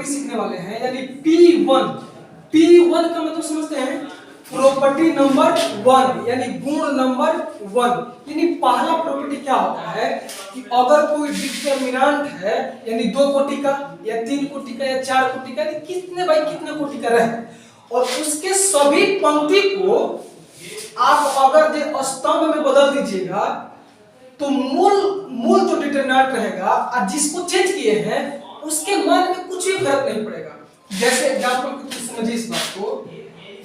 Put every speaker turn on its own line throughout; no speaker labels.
Property सीखने वाले हैं, यानी P1। P1 का मतलब समझते हैं, प्रॉपर्टी नंबर 1 यानी गुण नंबर 1। यानी पहला प्रॉपर्टी क्या होता है कि अगर कोई डिटरमिनेंट है, यानी 2 कोटि का या 3 कोटि का या 4 कोटि का, यानी कितने बाई कितने कोटि का रहे, और उसके सभी पंक्ति को आप अगर जो स्तंभ में बदल दीजिएगा तो मूल जो डिटरमिनेंट रहेगा और जिसको चेंज किए हैं उसके मान में कुछ भी फर्क नहीं पड़ेगा। जैसे एग्जांपल के थ्रू समझिए इस बात को,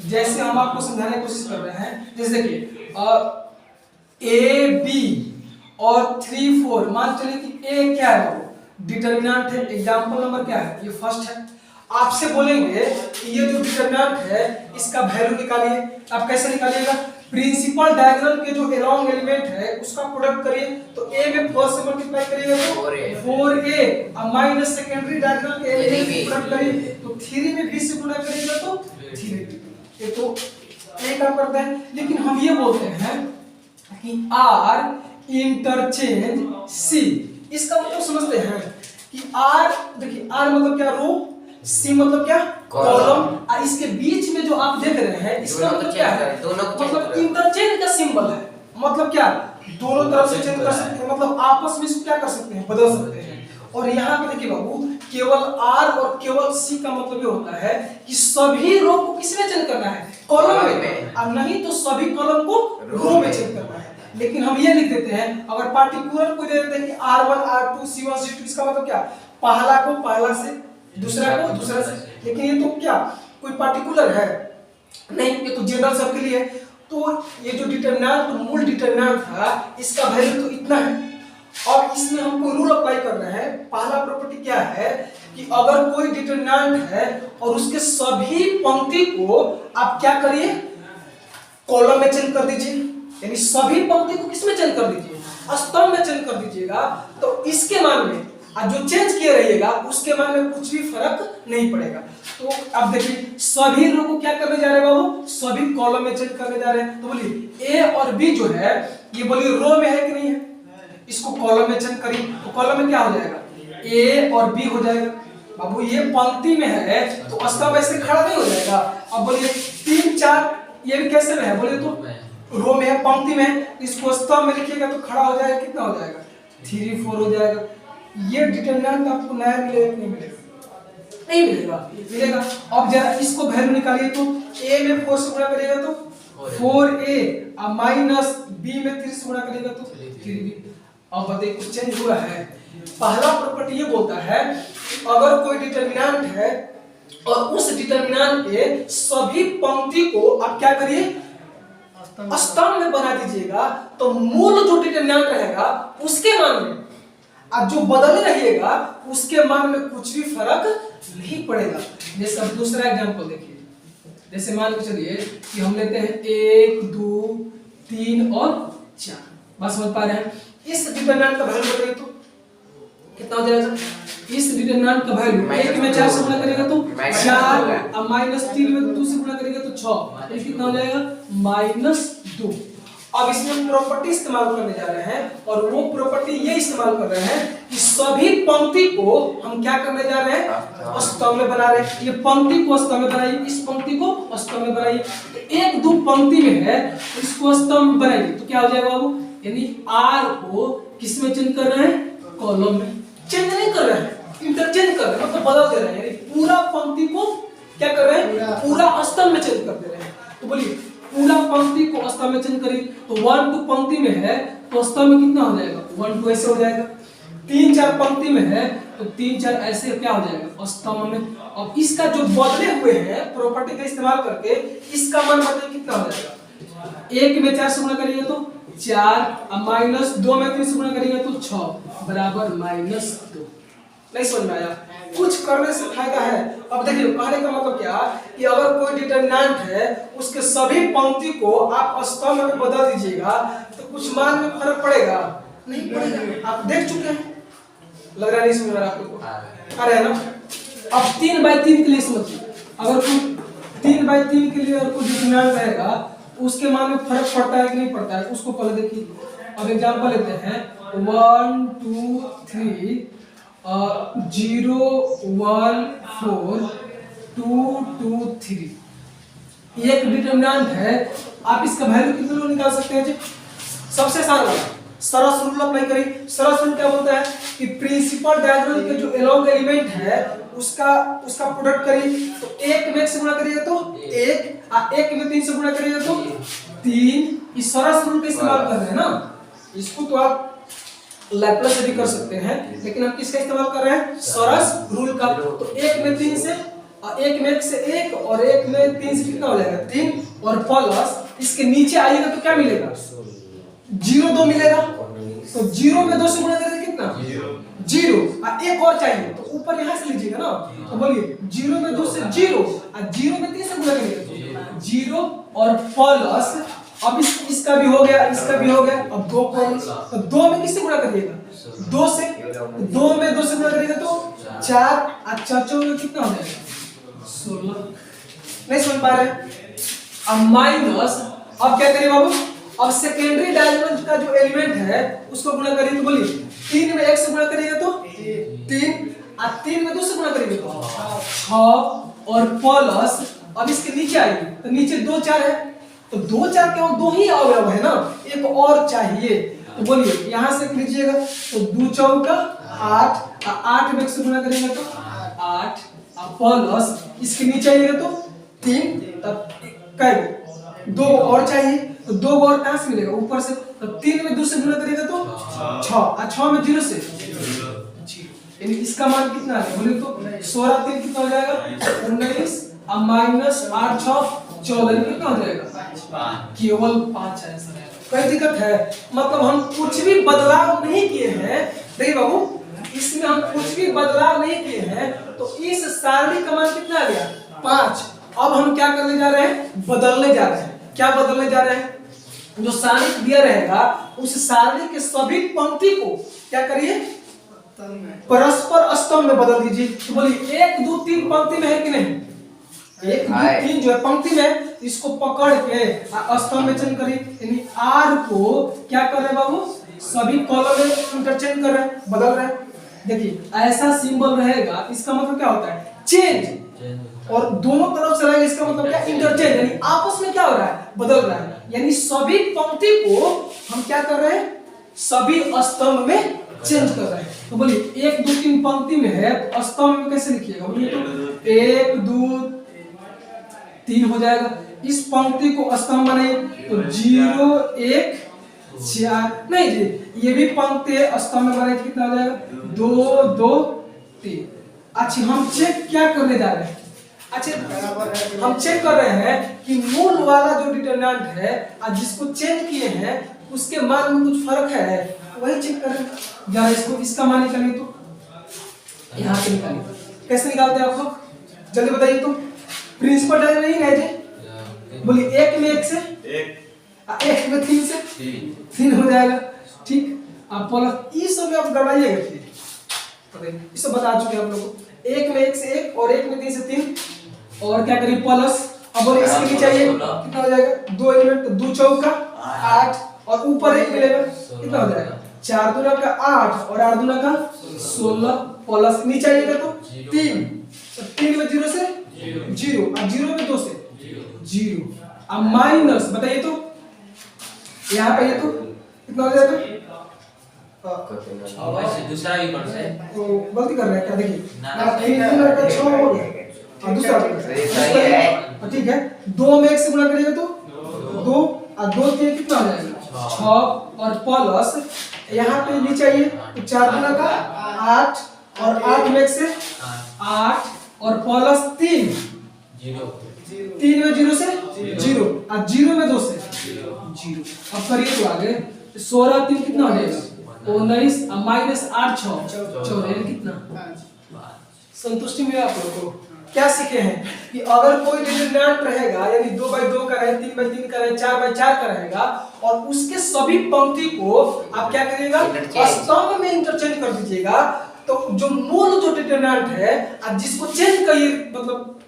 जैसे हम आपको समझाने की कोशिश कर रहे हैं। जैसे देखिए ए बी और 3 4, मान चलिए कि ए क्या है, वो डिटरमिनेंट है। एग्जांपल नंबर क्या है, ये फर्स्ट है। आपसे बोलेंगे कि ये जो डिटरमिनेंट है इसका वैल्यू निकालिए। आप कैसे निकालिएगा, प्रिंसिपल डायगोनल के जो अलोंग एलिमेंट है उसका प्रोडक्ट करिए। तो a में 4 से मल्टीप्लाई करिएगा तो 4a और माइनस सेकेंडरी डायगोनल के एलिमेंट को प्रोडक्ट करिए तो 3 में b से गुणा करिएगा तो 3। ये तो ये काम करते हैं। लेकिन हम ये बोलते हैं कि r इंटरचेंज c, इसका मतलब समझते हैं कि r, देखिए r मतलब क्या, रो, सी मतलब क्या, कॉलम, और इसके बीच में जो आप देख रहे हैं इसका मतलब क्या है, मतलब इंटरचेंज का सिंबल है। मतलब क्या, दोनों तरफ से चेंज कर सकते हैं, मतलब आपस में इसको क्या कर सकते हैं, बदल सकते हैं। और यहाँ पे देखिए बाबू, केवल R और केवल C का मतलब ये होता है कि सभी रो को किसमें चेंज करना है, कॉलम में, और नहीं तो सभी कॉलम को रो में चेंज करना है। लेकिन हम ये लिख देते हैं, अगर पार्टिकुलर को दे देते हैं कि R1 R2 C1 C2, इसका मतलब क्या, पहला को पहला से, दूसरा को दूसरा से। लेकिन ये तो क्या कोई पार्टिकुलर है नहीं, ये तो जनरल सबके लिए है। तो ये जो डिटरमिनेंट, मूल डिटरमिनेंट था, इसका वैल्यू तो इतना है। और इसमें हम कोई रूल अप्लाई कर रहे हैं। पहला प्रॉपर्टी क्या है कि अगर कोई डिटरमिनेंट है और उसके सभी पंक्ति को आप क्या करिए, कॉलम में चेंज कर दीजिए, यानी सभी पंक्ति को किसमें चेंज कर दीजिए, स्तंभ में चेंज कर दीजिएगा। तो इसके मान में जो चेंज किए रहिएगा उसके मान में कुछ भी फर्क नहीं पड़ेगा। तो अब देखिए सभी रो को क्या करने जा रहे हैं बाबू, सभी कॉलम में चेंज करने जा रहे हैं। तो बोलिए ए और बी जो है ये बोलिए रो में है कि नहीं है, इसको कॉलम में चेंज करिए तो कॉलम में क्या हो जाएगा, ए और बी हो जाएगा। बाबू ये पंक्ति में है तो स्तंभ ऐसे खड़ा नहीं हो जाएगा। अब बोलिए 3 4, ये भी कैसे में है, बोलिए तो रो में है, पंक्ति में है, इसको स्तंभ में लिखिएगा तो खड़ा हो जाएगा, कितना हो जाएगा, 3 4 हो जाएगा। ये डिटरमिनेंट आपको नया मिलेगा नहीं मिलेगा, नहीं मिलेगा, मिलेगा। अब जरा इसको वैल्यू निकालिए तो a में 4 से गुणा करिएगा तो 4a और माइनस b में 3 से गुणा करिएगा तो 3b। अब बताइए कुछ चेंज हुआ है। पहला प्रॉपर्टी ये बोलता है अगर कोई डिटरमिनेंट है और उस डिटरमिनेंट के सभी पंक्ति को आप क्या करिए, स्तंभ में बना दीजिएगा, तो मूल जो डिटरमिनेंट रहेगा उसके मान में अब जो बदले रहिएगा उसके मान में कुछ भी फर्क नहीं पड़ेगा। जैसे अब दूसरा एग्जांपल देखिए, जैसे मान के चलिए कि हम लेते हैं 1 2 3 और 4, बस समझ पा रहे हैं। इस डिटरमिनेंट का वैल्यू बताइए तो कितना हो जाएगा, इस डिटरमिनेंट का वैल्यू 1 में 4 से गुणा करेगा तो 4 और माइनस 3 में 2 से गुणा करेगा तो 6, ये कितना हो जाएगा -2। अब इसमें हम प्रॉपर्टी इस्तेमाल करने जा रहे हैं और वो प्रॉपर्टी ये इस्तेमाल कर रहे हैं कि सभी पंक्ति को हम क्या करने जा रहे हैं, स्तंभ में बना रहे हैं। ये पंक्ति को स्तंभ में बनाइए, इस पंक्ति को स्तंभ में बनाइए। तो 1 2 पंक्ति में है इसको स्तंभ में बनाइए तो क्या हो जाएगा बाबू, यानी R को किस में चेंज कर रहे हैं, कॉलम में। चेंज नहीं कर रहे हैं, इंटरचेंज कर रहे हैं, मतलब बदल दे रहे हैं, यानी पूरा पंक्ति को क्या कर रहे हैं, पूरा स्तंभ में चेंज कर दे रहे हैं। तो बोलिए पूरा पंक्ति को स्तंभ में चेंज करिए तो 1 2 पंक्ति में है तो स्तंभ में कितना हो जाएगा, 1 2 ऐसे हो जाएगा। 3 4 पंक्ति में है तो 3 4 ऐसे क्या हो जाएगा, स्तंभ में। अब इसका जो बदले हुए हैं प्रॉपर्टी का इस्तेमाल करके इसका मान बताइए कितना हो जाएगा। 1 में 4 से गुणा करिएगा तो 4 और माइनस 2 में 3 से गुणा करिएगा तो 6 बराबर -2। नहीं समझ में आया, कुछ करने से फायदा है। अब देखिए कहने का मतलब क्या कि अगर कोई डिटरमिनेंट है उसके सभी पंक्ति को आप स्तंभ में बदल दीजिएगा तो कुछ मान में फर्क पड़ेगा, नहीं पड़ेगा। आप देख चुके हैं, लग रहा नहीं समझ रहा आपको, आ रहा है ना। अब 3/3 के लिए समझिए, अगर कोई 3/3 के लिए अगर कोई डिटरमिनेंट रहेगा उसके मान में फर्क पड़ता है कि नहीं पड़ता है, उसको पहले देखिए। अब एग्जांपल लेते हैं 1 2 3 0 1 4 2 2 3 एक डिटरमिनेंट है। आप इसका वैल्यू कितना निकाल सकते हैं जी? सबसे आसान वाला सरस रूल अप्लाई करिए। सरस रूल क्या बोलता है कि प्रिंसिपल डायगोनल के जो एलोंग एलिमेंट है उसका प्रोडक्ट करिए। तो एक में 1 से गुणा करिएगा तो 1 और 1 में 3 से गुणा करिएगा तो 3। इस सरस रूल का इस्तेमाल कर रहे हैं ना। इसको तो आप लैप्लास से भी कर सकते हैं, लेकिन हम किसका इस्तेमाल कर रहे हैं? सरस रूल का। तो 1 में 3 से और 1 में 1 से 1 और 1 में 3 से कितना हो जाएगा? 3 और प्लस इसके नीचे आइएगा तो क्या मिलेगा? 0 2 मिलेगा। तो 0 में 2 से गुणा करेंगे कितना? 0 और एक और चाहिए तो ऊपर यहां से लीजिएगा ना। तो बोलिए 0 में 2 से 0 और 0 में 3 से गुणा करेंगे 0 और प्लस अब इसका भी हो गया, इसका भी हो गया। अब 2 प्लस तो 2 में किससे गुणा करिएगा? 2 से। 2 में 2 से गुणा करिएगा तो 4 और 4 में कितना हो जाएगा? 16। नहीं समझ पा रहे? अब माइनस अब क्या करिए बाबू? अब सेकेंडरी डायगोनल का जो एलिमेंट है उसको गुणा करिए। तो बोलिए 3 में 1 से गुणा करिएगा तो 3 और 3 में 2 से गुणा करिएगा तो 6 और प्लस अब इसके नीचे आइए तो नीचे 2 4 है तो 2 4 के 2 ही अवयव है ना, एक और चाहिए। तो बोलिए यहां से लीजिएगा तो 2 चौका 8 और 8 में 1 से गुणा करिएगा तो 8 और प्लस इसके नीचे आइएगा तो 3 तब कई 2 और चाहिए तो 2 और कहां से मिलेगा? ऊपर से। तो 3 में 2 से गुणा करेगा तो 6 और 6 में 0 से 0। यानी इसका मान कितना है? बोले तो 16 3 कितना हो जाएगा? 19 और माइनस 8 6 14 कितना हो जाएगा? केवल 5 आंसर है। कोई दिक्कत है? मतलब हम कुछ भी बदलाव नहीं किए हैं। देखिए बाबू इसमें हम कुछ भी बदलाव नहीं किए हैं तो इस सारणी का मान कितना आ गया? 5। अब हम क्या करने जा रहे हैं? बदलने जा रहे हैं। क्या बदलने जा रहे हैं? जो सारणी दिया रहेगा उस सारणी के सभी पंक्ति को क्या करिए? परस्पर स्तंभ में बदल दीजिए। तो बोलिए 1 2 3 पंक्ति में है कि नहीं? 1 2 3 जो है पंक्ति में, इसको पकड़ के स्तंभ में चेंज करिए। यानी आर को क्या कर रहे बाबू? सभी कॉलम में इंटरचेंज कर रहे हैं, बदल रहे हैं। देखिए ऐसा सिंबल रहेगा, इसका मतलब क्या होता है? चेंज। और दोनों तरफ से रहेगा, इसका मतलब क्या? इंटरचेंज। यानी आपस में क्या हो रहा है? बदल रहा है। यानी सभी पंक्ति को हम क्या कर रहे हैं? सभी स्तंभ में चेंज कर रहे हैं। तो बोलिए 1 2 3 पंक्ति में है तो स्तंभ में कैसे लिखिएगा? बोलिए तो 1 2 3 हो जाएगा। इस पंक्ति को स्तंभ बनाइए तो 0 1 4 नहीं जी, ये भी पंक्ति है, स्तंभ में बनाइए कितना हो जाएगा? 2 2 3। अच्छा हम चेक क्या करने जा रहे हैं? अच्छा हम चेक कर रहे हैं कि मूल वाला जो डिटरमिनेंट है और जिसको चेंज किए हैं उसके मान में कुछ फर्क है, वही चेक कर रहे हैं। जरा इसको इसका मान निकालिए तो यहाँ से निकालिए। कैसे निकालते हैं आप लोग? जल्दी बताइए। तो प्रिंसिपल डायग्राम नहीं है जी? बोलिए 1 में 1 से 1 में 3 से 3 हो जाएगा। ठीक। आप प्लस इस सब में आप गड़ाइएगा। इसे बता चुके हैं आप लोगों को। 1 में 1 से 1 और 1 में 3 से 3 और क्या करिए? प्लस। अब बोले इसके लिए चाहिए कितना हो जाएगा? 2 एलिमेंट तो 2 चौका 8 और ऊपर 1 मिलेगा कितना हो जाएगा? 4 दूना का 8 और 8 दूना का 16 प्लस नीचे आइएगा तो 3 तो 3 में 0 से 0 और 0 में 2 से 0 अब माइनस बताइए तो यहाँ पे ये तो कितना हो जाएगा?
दूसरा भी पढ़ से
तो गलती कर रहे हैं क्या? देखिए 3 का 6 हो गया और दूसरा ठीक है। 2 में 1 से गुणा करेगा तो 2 और 2 के कितना हो जाएगा? 6 और प्लस यहाँ पे नीचे आइए तो 4 गुना का 8 और 8 में 1 से 8 और प्लस 3 3 में 0 से 0 और 0 में 2 से 0। अब करिए तो आगे 16 3 कितना हो जाएगा? 19 और माइनस 8 6 14 कितना? संतुष्टि में आप लोगों को क्या सीखे हैं कि अगर कोई डिटरमिनेंट रहेगा यानी 2 बाई 2 का रहे, 3 बाई 3 का रहे, 4 बाई 4 का रहेगा और उसके सभी पंक्ति को आप क्या करिएगा? स्तंभ में इंटरचेंज कर दीजिएगा। तो जो मूल जो डिटरमिनेंट है आप जिसको चेंज करिए मतलब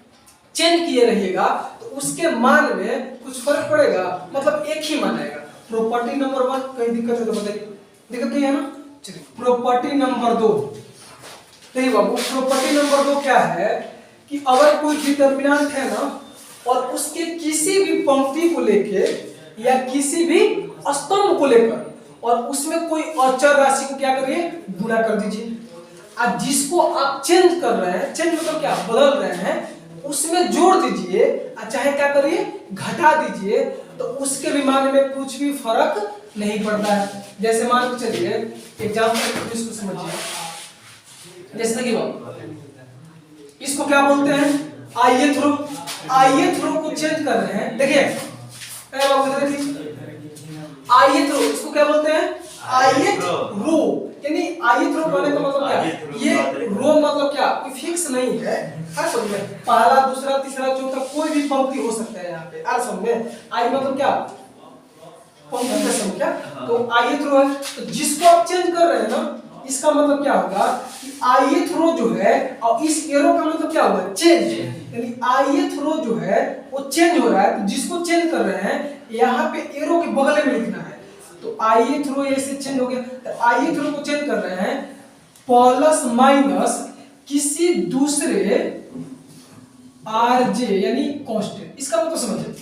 चेंज किए रहिएगा तो उसके मान में कुछ फर्क पड़ेगा, मतलब एक ही मान आएगा। प्रॉपर्टी नंबर 1 कहीं दिक्कत है तो बताइए। दिक्कत नहीं है ना? चलिए प्रॉपर्टी नंबर 2 देखिए बाबू, प्रॉपर्टी नंबर 2 क्या है कि अगर कोई डिटर्मिनेंट है ना और उसके किसी भी पंक्ति को लेके या किसी भी स्तंभ को लेकर और उसमें कोई अचर राशि को क्या करिए, गुणा कर दीजिए। अब जिसको आप चेंज कर रहे हैं, चेंज मतलब क्या, बदल रहे हैं, उसमें जोड़ दीजिए, चाहे क्या करिए, घटा दीजिए, तो उसके भी मान में कुछ भी फर्क नहीं पड़ता है। जैसे मान के चलिए एग्जाम्पल इसको समझिए, जैसे कि इसको क्या बोलते हैं, ith रो। ith रो को चेंज कर रहे हैं, देखिए ith रो, इसको क्या बोलते हैं, ith रो। यानी ith रो कहने का मतलब क्या, ये रो मतलब क्या, कोई फिक्स नहीं है, हर समझ में, पहला दूसरा तीसरा चौथा कोई भी पंक्ति हो सकता है यहाँ पे, हर समझ में। आई मतलब क्या, पंक्ति का संख्या, तो ith रो है। तो जिसको आप चेंज कर रहे हैं ना, इसका मतलब क्या होगा कि ith रो जो है, और इस एरो का मतलब क्या होगा, चेंज, यानी ith रो जो है वो चेंज हो रहा है। तो जिसको चेंज कर रहे हैं यहाँ पे एरो के बगल में लिखना है, तो ith रो ऐसे चेंज हो गया। तो ith रो को चेंज कर रहे हैं प्लस माइनस किसी दूसरे rj यानी कांस्टेंट। इसका मतलब समझिए,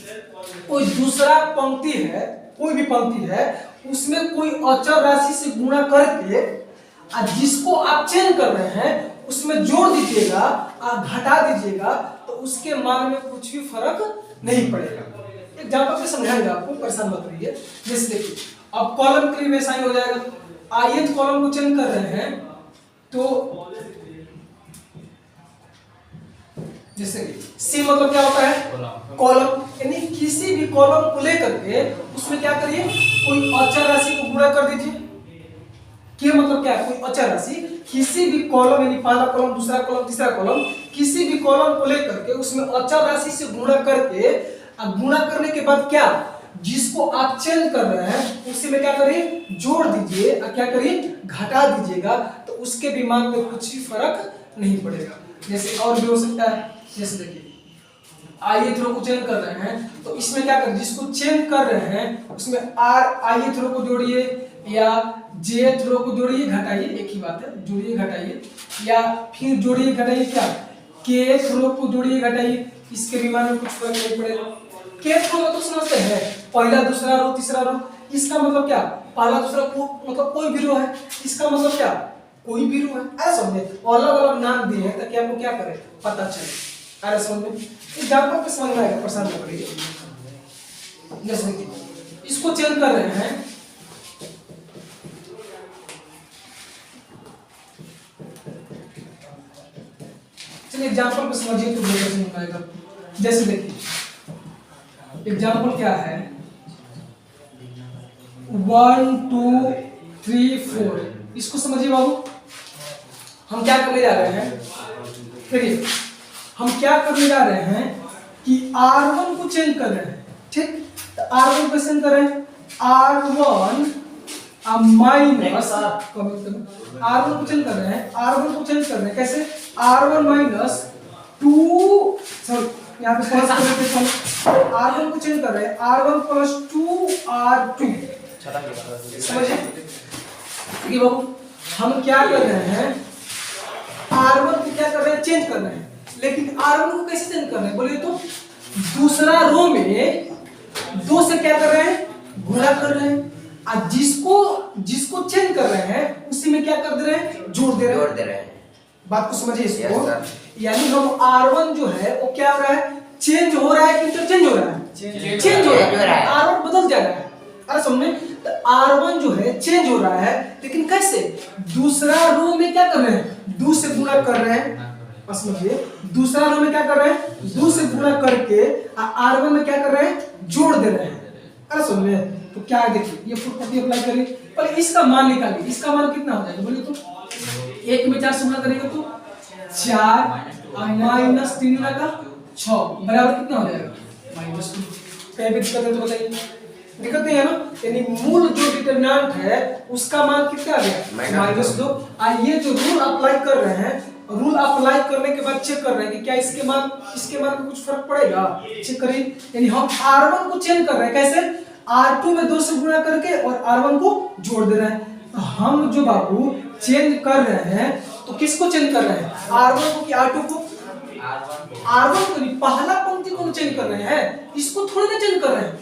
कोई दूसरा पंक्ति है, कोई भी पंक्ति है, उसमें कोई अचर राशि से गुणा करके जिसको आप चेंज कर रहे हैं उसमें जोड़ दीजिएगा और घटा दीजिएगा, तो उसके मान में कुछ भी फर्क नहीं पड़ेगा। एग्जांपल से समझाएंगे आपको, परेशान मत रहिए। जैसे देखिए अब कॉलम के लिए वैसा ही हो जाएगा, ith कॉलम को चेंज कर रहे हैं, तो जैसे सी मतलब क्या होता है, कॉलम, यानी किसी भी कॉलम को लेकर के उसमें क्या करिए, कोई अचर राशि को गुणा कर दीजिए। क्या मतलब क्या है, कोई अचर राशि किसी भी कॉलम, यानी पहला कॉलम दूसरा कॉलम तीसरा कॉलम, किसी भी कॉलम को लेकर के उसमें अचर राशि से गुणा करके, गुणा करने के बाद क्या, जिसको आप चेंज कर रहे हैं उसी में क्या करिए, जोड़ दीजिए और क्या करिए, घटा दीजिएगा, तो उसके भी मान में कुछ भी फर्क नहीं पड़ेगा। जैसे और भी हो सकता है, जैसे देखिए ith रो को चेंज कर रहे हैं, तो इसमें क्या कर, जिसको चेंज कर रहे हैं उसमें ith रो को जोड़िए या jth रो को जोड़िए घटाइए, एक ही बात है, जोड़िए घटाइए, या फिर जोड़िए घटाइए क्या, kth रो को जोड़िए घटाइए, इसके भी मान में कुछ फर्क नहीं पड़ेगा। kth रो तो समझते हैं, पहला दूसरा रो तीसरा रो, इसका मतलब क्या, पहला दूसरा को मतलब कोई भी रो है, इसका मतलब क्या, कोई भी रो है, ऐसा समझे, अलग अलग नाम दिए हैं ताकि आपको क्या करे, पता चले। अरे समझ में, एग्जांपल पे समझ में आएगा, परेशान मत करिए। जैसे कि इसको चेंज कर रहे हैं, चलिए एग्जांपल पे समझिए तो बेहतर समझ में आएगा। जैसे देखिए एग्जांपल क्या है, 1 2 3 4, इसको समझिए बाबू। हम क्या करने जा रहे हैं, देखिए हम क्या करने जा रहे हैं कि R1 को चेंज कर रहे हैं, ठीक, तो R1 को चेंज कर रहे हैं, R1 माइनस R1 को चेंज कर रहे हैं, R1 को चेंज कर रहे हैं कैसे, R1 माइनस 2, सॉरी यहाँ पे प्लस कर देते हैं, R1 को चेंज कर रहे हैं, R1 प्लस 2R2, समझिए। ठीक है बाबू, हम क्या कर रहे हैं, R1 को क्या कर रहे हैं, चेंज कर रहे हैं, लेकिन R1 को कैसे चेंज कर रहे हैं बोलिए तो, दूसरा रो में 2 से क्या कर रहे हैं, गुणा कर रहे हैं, और जिसको चेंज कर रहे हैं उसी में क्या कर दे रहे हैं, जोड़ दे रहे हैं। बात को समझिए इसको, यानी हम R1 जो है वो क्या हो रहा है, चेंज हो रहा है कि इंटरचेंज हो रहा है, चेंज हो रहा है, R1 बदल जा रहा है, अरे समझे, तो R1 जो है चेंज हो रहा है, लेकिन कैसे, दूसरा रो में क्या कर रहे हैं, 2 से गुणा कर रहे हैं, समझिए, दूसरा रो में क्या कर रहे हैं, 2 से गुणा करके R1 में क्या कर रहे हैं, जोड़ दे रहे हैं, अरे समझे। तो क्या है देखिए, ये प्रॉपर्टी अप्लाई करिए, पर इसका मान निकालिए, इसका मान कितना हो जाएगा बोलिए तो, 1 में 4 से गुणा करेंगे तो 4 माइनस 3 का 6 बराबर कितना हो जाएगा, -2। कहीं भी दिक्कत है तो बताइए, दिक्कत नहीं है ना, यानी मूल जो डिटरमिनेंट है उसका मान कितना आ गया, -2। ये जो रूल अप्लाई कर रहे हैं, रूल अप्लाई करने के बाद चेक कर रहे हैं कि क्या इसके मान में कुछ फर्क पड़ेगा, चेक करिए। यानी हम R1 को चेंज कर रहे हैं कैसे, R2 में 2 से गुणा करके और R1 को जोड़ दे रहे हैं। तो हम जो बाबू चेंज कर रहे हैं तो तो किसको चेंज कर रहे हैं, R1 को कि R2 को? R1 को नहीं, पहला पंक्ति को चेंज कर रहे हैं, इसको थोड़ी ना चेंज कर रहे हैं।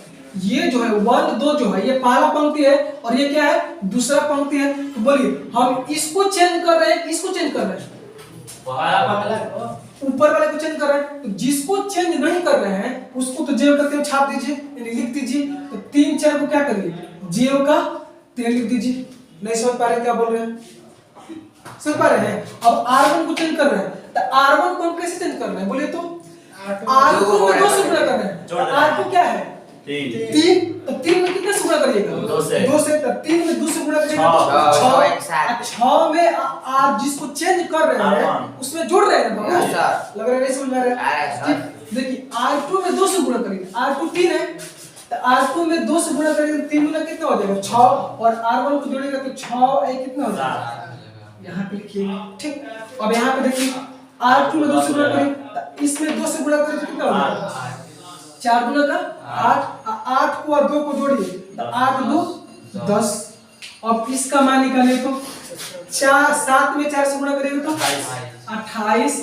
ये जो है 1 2 जो है ये पहला पंक्ति है और ये क्या है, दूसरा पंक्ति है। तो बोलिए हम इसको चेंज कर रहे हैं, इसको चेंज कर रहे हैं, ऊपर वाले को चेंज कर रहे हैं। तो जिसको चेंज नहीं कर रहे हैं उसको तो जेव करके छाप दीजिए, यानी लिख दीजिए। तो 3 4 को क्या करिए, जेव का 3 लिख दीजिए। नहीं समझ पा रहे क्या बोल रहे हैं, समझ पा रहे हैं? अब R1 को चेंज कर रहे हैं, तो R1 को हम कैसे चेंज कर रहे हैं बोलिए तो, R2 में 2 से गुणा कर रहे हैं। R2 क्या है 3, तो 3 में कितने से गुणा करिएगा, 2 से। 3 में 2 से गुणा करिएगा तो 6 में आप जिसको चेंज कर रहे हैं उसमें जोड़ रहे हैं बाबू, लग रहा है नहीं समझ में आ रहा है? देखिए R2 में 2 से गुणा करिए, R2 3 है, तो R2 में 2 से गुणा करेंगे 3 गुना कितना हो जाएगा 6, और R1 को जोड़ेगा तो 6 ए कितना हो जाएगा, यहाँ पे लिखिए ठीक। अब यहाँ पे देखिए R2 में 2 से गुणा करें तो इसमें 2 से गुणा करें तो कितना हो जाएगा, 4 गुना का 8, 8 को और 2 को जोड़िए तो 8 2 10। अब इसका मान निकालिए तो 4 7 में 4 से गुणा करेंगे तो 28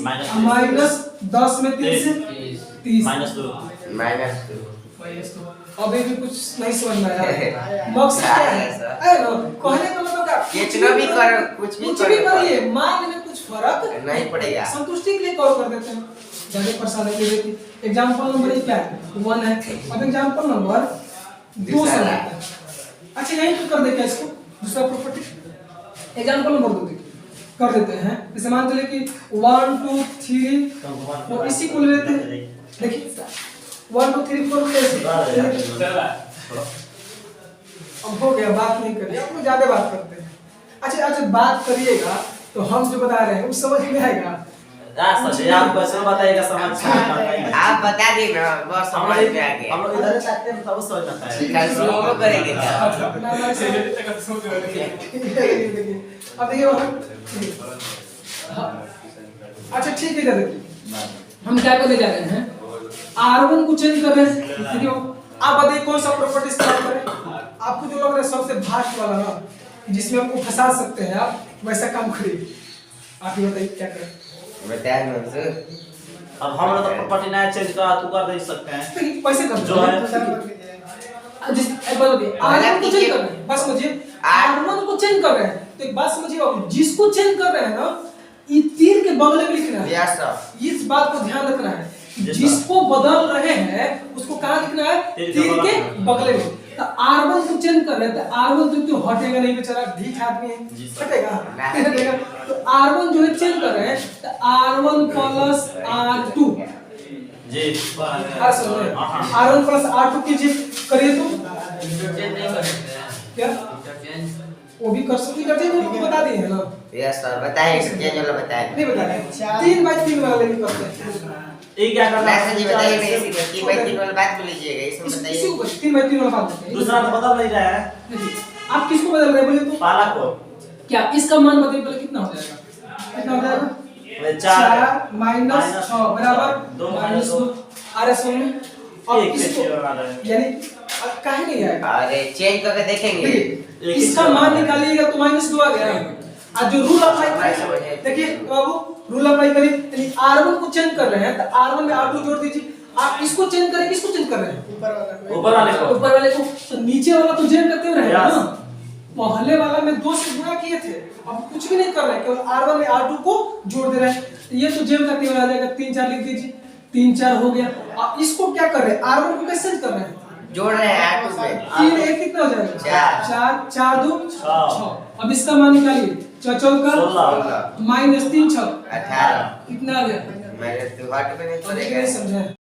माइनस 10 में 3 से 30 अब ये भी कुछ नहीं समझ में आया। मकसद क्या है, कहने का मतलब क्या, कुछ भी करिए मान में कुछ फर्क नहीं पड़ेगा, संतुष्टि के लिए कॉल कर देते हैं, ज्यादा परेशानी के लिए। एग्जांपल नंबर क्या है 1 है, अब एग्जांपल नंबर 2 से है। अच्छा यहीं पे कर देते हैं इसको, दूसरा प्रॉपर्टी एग्जांपल नंबर 2 कर देते हैं। जैसे मान चलिए कि 1 2 3 और इसी को ले लेते हैं। देखिए 1 2 3 4 कैसे, अब हो गया, बात नहीं करिए, आप लोग ज्यादा बात करते हैं। अच्छा बात करिएगा तो हम जो बता रहे हैं उस समझ में आएगा,
आप क्वेश्चन बताइएगा समझ में,
आप बता दी ना बस समझ में आ गया।
हम लोग इधर चाहते हैं तब समझ में आता है,
कल शुरू करेंगे क्या?
अब देखिए अच्छा ठीक है, देखिए हम क्या करने जा रहे हैं, R1 को चेंज कर रहे हैं। देखिए आप बताइए कौन सा प्रॉपर्टी इस्तेमाल करें, आपको जो लग रहा है सबसे भास्ट वाला ना, जिसमें आपको फंसा सकते हैं आप, वैसा काम करिए। आप ही बताइए क्या करें,
बताया ना सर।
अब हम लोग तो प्रॉपर्टी ना चेंज करा तू कर दे सकते हैं,
पैसे कर
जो है
जिस एक बात बताइए, R1 को चेंज कर रहे हैं, बस मुझे R1 को चेंज कर रहे हैं, तो एक बात समझिए, अब जिसको चेंज कर रहे हैं ना, ये तीर के बगल में लिखना है।
यस सर,
इस बात को ध्यान रखना है, जिसको बदल रहे हैं उसको कहाँ लिखना है, तीर के बगल में। तो R1 को चेंज कर रहे हैं, तो R1 तो हटेगा नहीं बेचारा, ढीठ आदमी है, हटेगा। तो R1 जो है चेंज कर रहे हैं, तो R1 प्लस R2
जी,
R1 प्लस R2 कीजिए, करिए तो क्या वो भी कर सकते हैं, वो बता दिए है ना।
यस सर, बताइए चेंज वाला बताइए,
नहीं बताया 3 बाय 3 वाला भी करते हैं।
ये क्या करना है,
मैसेज बताइए ना, इसी 3 बाय 3 वाला बात बोल लीजिएगा, इसमें बताइए।
इसी को 3 बाय 3 वाला बात बताइए।
दूसरा तो बदल नहीं रहा है,
आप किसको बदल रहे हैं बोलिए तो,
पाला को
क्या इसका मान बताइए पहले कितना हो जाएगा, कितना हो जाएगा
4
माइनस 6 बराबर 2 माइनस 2 RS में। अब इसको यानी काहे नहीं आएगा,
अरे चेंज करके देखेंगे,
इसका मान निकालिएगा तो -2 आ गया। आज जो रूल अप्लाई करें, देखिए बाबू रूल अप्लाई करें, यानी R1 को चेंज कर रहे हैं तो R1 में R2 जोड़ दीजिए। आप इसको चेंज करें, किसको चेंज कर रहे हैं, ऊपर वाले को, तो नीचे वाला तो जेब करते हुए रहेगा ना। पहले वाला में 2 से गुणा किए थे, अब कुछ भी नहीं कर रहे हैं, केवल R1 में R2 को जोड़ दे रहे हैं, तो ये तो जेब करते हुए आ जाएगा। 3 4 लिख दीजिए, 3 4 हो गया। अब इसको क्या कर रहे हैं, R1 को कैसे कर रहे हैं,
जोड़ रहे हैं R2 में,
3 1 कितना हो जाएगा 4 4 2 6। अब इसका मान निकालिए, 4 4 का -3 6
18
कितना आ गया,
मैंने तो हट में नहीं
समझे।